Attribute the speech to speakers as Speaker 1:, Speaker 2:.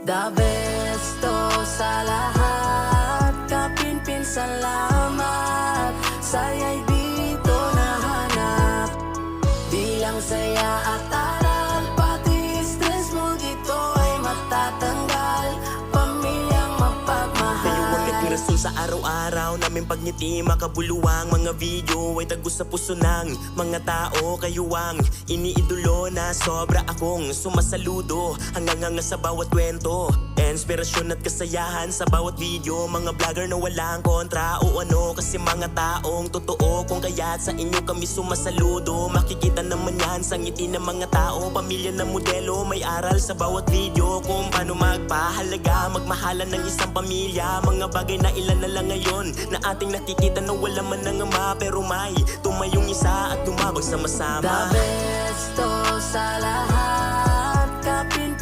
Speaker 1: The best to sa lahat, kapinpin salamat, saya'y dito nahanap. Di lang saya at aral, pati stress mo dito ay matatanggal, pamilyang mapagmahal.
Speaker 2: Kayo ang naging rason sa araw-araw namin pagngiti, makabuluang mga video ay tagos sa puso ng mga tao. Kayo ang iniidolo na sobra akong sumasaludo, hanggang sa bawat kwento, inspirasyon at kasayahan sa bawat video. Mga vlogger na walang kontra o ano, kasi mga taong totoo, kung kaya't sa inyo kami sumasaludo. Makikita naman yan sa ngiti ng mga tao, pamilya na modelo, may aral sa bawat video kung paano magpahalaga, magmahalan ng isang pamilya. Mga bagay na ilan na lang ngayon na ating nakikita na wala man ng ama, pero may tumayong isa at tumabag sama-sama.
Speaker 1: The best to sa lahat,